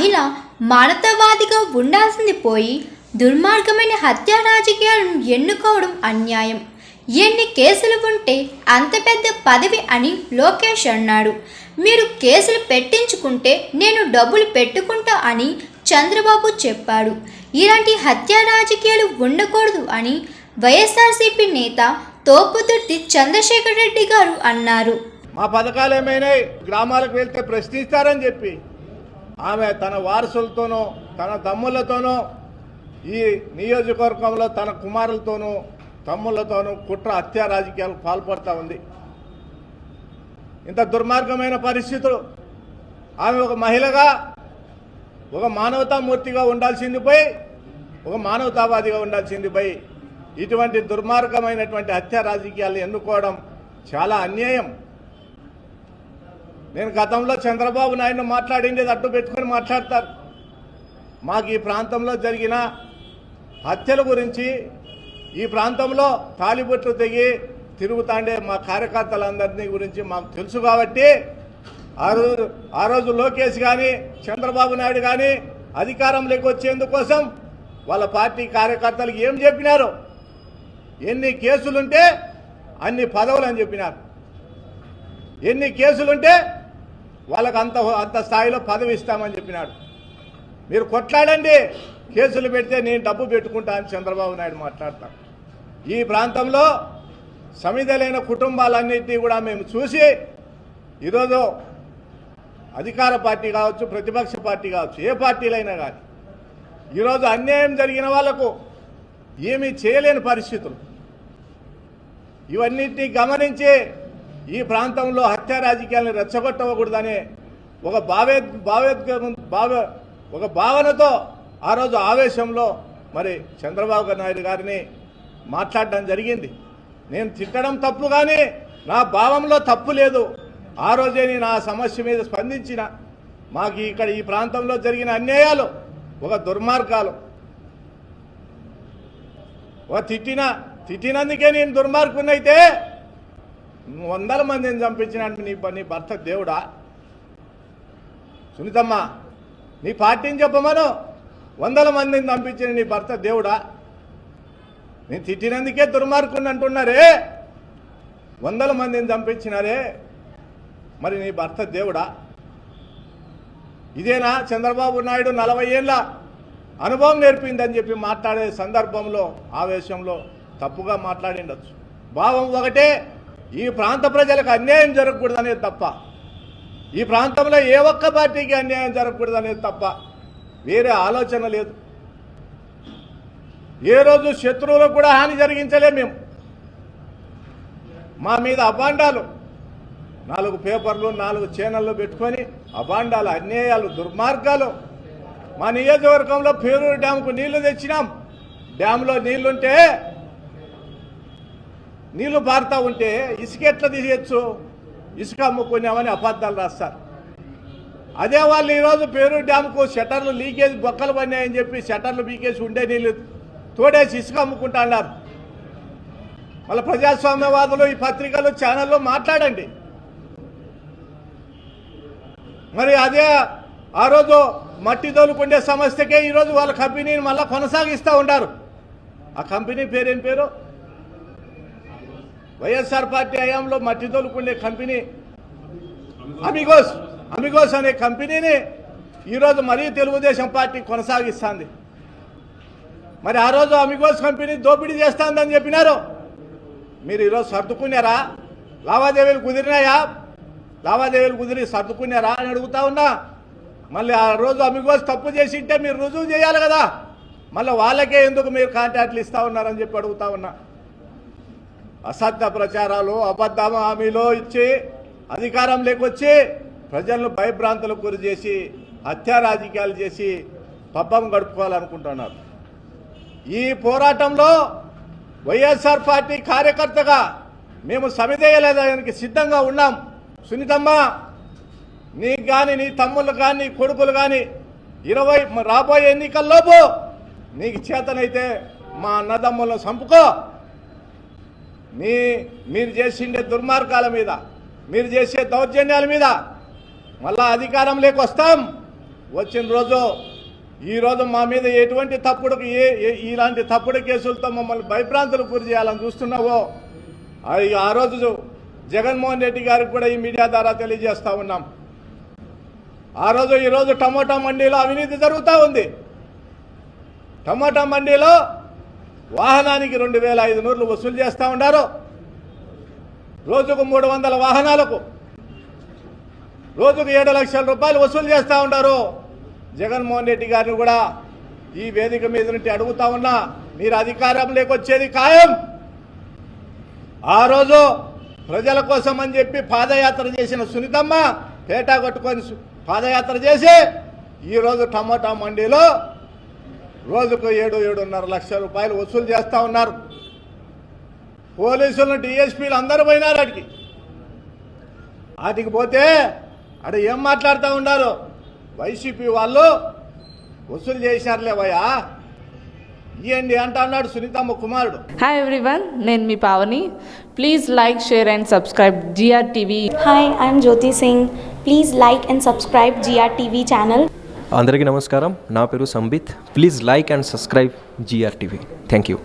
మహిళ మానవతావాదిగా ఉండాల్సింది పోయి దుర్మార్గమైన హత్యా రాజకీయాలను ఎన్నుకోవడం అన్యాయం. ఎన్ని కేసులు ఉంటే అంత పెద్ద పదవి అని లోకేష్ అన్నాడు. మీరు కేసులు పెట్టించుకుంటే నేను డబ్బులు పెట్టుకుంటా అని చంద్రబాబు చెప్పాడు. ఇలాంటి హత్యా రాజకీయాలు ఉండకూడదు అని వైఎస్ఆర్సీపీ నేత తోపుదుర్తి చంద్రశేఖర్ రెడ్డి గారు అన్నారు. మా పథకాలు ఏమైనా గ్రామాలకు వెళ్తే ప్రశ్నిస్తారని చెప్పి ఆమె తన వారసులతోనో తన తమ్ముళ్లతోనో ఈ నియోజకవర్గంలో తన కుమారులతోనూ తమ్ముళ్లతోనూ కుట్ర హత్యా రాజకీయాలకు పాల్పడుతూ ఉంది. ఇంత దుర్మార్గమైన పరిస్థితులు. ఆమె ఒక మహిళగా ఒక మానవతామూర్తిగా ఉండాల్సింది పోయి ఒక మానవతావాదిగా ఉండాల్సింది పోయి ఇటువంటి దుర్మార్గమైనటువంటి హత్యా రాజకీయాలు ఎన్నుకోవడం చాలా అన్యాయం. నేను గతంలో చంద్రబాబు నాయుడు మాట్లాడింది అడ్డు పెట్టుకొని మాట్లాడతారు. మాకు ఈ ప్రాంతంలో జరిగిన హత్యల గురించి ఈ ప్రాంతంలో తాలిబొట్లు తెగి తిరుగుతాండే మా కార్యకర్తలందరినీ గురించి మాకు తెలుసు కాబట్టి ఆ రోజు లోకేష్ కానీ చంద్రబాబు నాయుడు కానీ అధికారంలోకి వచ్చేందుకోసం వాళ్ళ పార్టీ కార్యకర్తలకు ఏం చెప్పినారు, ఎన్ని కేసులుంటే అన్ని పదవులు అని చెప్పినారు. ఎన్ని కేసులుంటే వాళ్ళకు అంత స్థాయిలో పదవి ఇస్తామని చెప్పినాడు. మీరు కొట్లాడండి, కేసులు పెడితే నేను డబ్బు పెట్టుకుంటా అని చంద్రబాబు నాయుడు మాట్లాడతారు. ఈ ప్రాంతంలో సమిధలైన కుటుంబాలన్నింటినీ కూడా మేము చూసి ఈరోజు అధికార పార్టీ కావచ్చు, ప్రతిపక్ష పార్టీ కావచ్చు, ఏ పార్టీలైనా కానీ ఈరోజు అన్యాయం జరిగిన వాళ్లకు ఏమీ చేయలేని పరిస్థితులు. ఇవన్నింటినీ గమనించి ఈ ప్రాంతంలో హత్యా రాజకీయాలను రెచ్చగొట్టకూడదనే ఒక భావనతో ఆ రోజు ఆవేశంలో మరి చంద్రబాబు నాయుడు గారిని మాట్లాడడం జరిగింది. నేను తిట్టడం తప్పు కానీ నా భావంలో తప్పు లేదు. ఆ రోజే నేను ఆ సమస్య మీద స్పందించిన. మాకు ఇక్కడ ఈ ప్రాంతంలో జరిగిన అన్యాయాలు ఒక దుర్మార్గాలు. ఒక తిట్టినందుకే నేను దుర్మార్గునైతే 100 మందిని చంపించినట్టు నీ భర్త దేవుడా? సునీతమ్మ, నీ పార్టీని చెప్పమను. 100 మందిని చంపించిన నీ భర్త దేవుడా? నేను తిట్టినందుకే దుర్మార్గుని అంటున్నారే, 100 మందిని చంపించినారే, మరి నీ భర్త దేవుడా? ఇదేనా చంద్రబాబు నాయుడు 40 ఏళ్ళ అనుభవం నేర్పిందని చెప్పి మాట్లాడే సందర్భంలో ఆవేశంలో తప్పుగా మాట్లాడిండొచ్చు. భావం ఒకటే, ఈ ప్రాంత ప్రజలకు అన్యాయం జరగకూడదనేది తప్ప, ఈ ప్రాంతంలో ఏ ఒక్క పార్టీకి అన్యాయం జరగకూడదనేది తప్ప వేరే ఆలోచన లేదు. ఏ రోజు శత్రువులకు కూడా హాని జరిగించలే మేము. మా మీద అబాండాలు 4 పేపర్లు 4 ఛానళ్ళు పెట్టుకొని అబాండాలు, అన్యాయాలు, దుర్మార్గాలు. మా నియోజకవర్గంలో పేరూరు డ్యాంకు నీళ్లు తెచ్చినాం. డ్యాంలో నీళ్లుంటే నీళ్లు పారుతూ ఉంటే ఇసుక ఎట్లా తీసేయచ్చు, ఇసుక అమ్ముకున్నామని అబద్ధాలు రాస్తారు. అదే వాళ్ళు ఈరోజు పేరూరు డ్యాంకు షట్టర్లు లీకేజ్ బొక్కలు పడినాయని చెప్పి షట్టర్లు బీకేసి ఉండే నీళ్లు తోడేసి ఇసుక అమ్ముకుంటా అన్నారు. మళ్ళీ ప్రజాస్వామ్యవాదులు ఈ పత్రికలు ఛానల్లో మాట్లాడండి. మరి అదే ఆ రోజు మట్టి తోలుకుండే సమస్యకే ఈరోజు వాళ్ళ కంపెనీని మళ్ళీ కొనసాగిస్తూ ఉంటారు. ఆ కంపెనీ పేరేం పేరు? వైఎస్ఆర్ పార్టీ హయాంలో మట్టి తోలుకుండే కంపెనీ అమిగోస్ అనే కంపెనీని ఈరోజు మరీ తెలుగుదేశం పార్టీ కొనసాగిస్తుంది. మరి ఆ రోజు అమిగోస్ కంపెనీ దోపిడీ చేస్తుందని చెప్పినారు. మీరు ఈరోజు సర్దుకున్నారా? లావాదేవీలు కుదిరినాయా? లావాదేవీలు కుదిరి సర్దుకున్నారా అని అడుగుతా ఉన్నా. మళ్ళీ ఆ రోజు అమిగోస్ తప్పు చేసి ఉంటే మీరు రుజువు చేయాలి కదా. మళ్ళీ వాళ్ళకే ఎందుకు మీరు కాంట్రాక్ట్లు ఇస్తా ఉన్నారని చెప్పి అడుగుతా ఉన్నా. అసత్య ప్రచారాలు, అబద్ధ హామీలు ఇచ్చి అధికారం లేకొచ్చి ప్రజలను భయభ్రాంతులకు గురి చేసి హత్యా రాజకీయాలు చేసి పబ్బం గడుపుకోవాలనుకుంటున్నారు. ఈ పోరాటంలో వైఎస్ఆర్ పార్టీ కార్యకర్తగా మేము సమిధేయలేదానికి సిద్ధంగా ఉన్నాం. సునీతమ్మ, నీకు కానీ నీ తమ్ముళ్ళు కానీ నీ కొడుకులు కానీ రాబోయే ఎన్నికల్లోపు నీకు చేతనైతే మా అన్నదమ్ములను చంపుకో. మీరు చేసిండే దుర్మార్గాల మీద, మీరు చేసే దౌర్జన్యాల మీద మళ్ళా అధికారంలోకి వస్తాం. వచ్చిన రోజు ఈరోజు మా మీద ఎటువంటి ఇలాంటి తప్పుడు కేసులతో మమ్మల్ని భయభ్రాంతులకు గురి చేయాలని చూస్తున్నావో ఆ రోజు జగన్మోహన్ రెడ్డి గారికి కూడా ఈ మీడియా ద్వారా తెలియజేస్తా ఉన్నాం. ఈరోజు టమోటా మండీలో అవినీతి జరుగుతూ ఉంది. టమోటా మండీలో వాహనానికి 2500 వసూలు చేస్తూ ఉన్నారు. రోజుకు 300 వాహనాలకు రోజుకు 7 లక్షల రూపాయలు వసూలు చేస్తూ ఉంటారు. జగన్మోహన్ రెడ్డి గారిని కూడా ఈ వేదిక మీద నుండి అడుగుతా ఉన్నా, మీరు అధికారంలోకి వచ్చేది ఖాయం. ఆ రోజు ప్రజల కోసం అని చెప్పి పాదయాత్ర చేసిన సునీతమ్మ పేటా కొట్టుకొని పాదయాత్ర చేసి ఈరోజు టమోటా మండీలో రోజుకు 7-7.5 లక్షల రూపాయలు వసూలు చేస్తూ ఉన్నారు. పోలీసులను డిఎస్పీలు అందరూ పోయినారు వాటికి పోతే అక్కడ ఏం మాట్లాడుతూ ఉన్నారు, వైసీపీ వాళ్ళు వసూలు చేశారులేవయ్యా ఇవ్వండి అంటా అన్నాడు సునీతమ్మ కుమారుడు. హాయ్ ఎవ్రీవన్, నేను మీ Pavani. Please like, share and subscribe GRTV. Hi, I'm Jyoti Singh. Please like and subscribe GRTV channel. అందరికీ నమస్కారం. నా పేరు Sambit. Please like and subscribe GRTV. Thank you.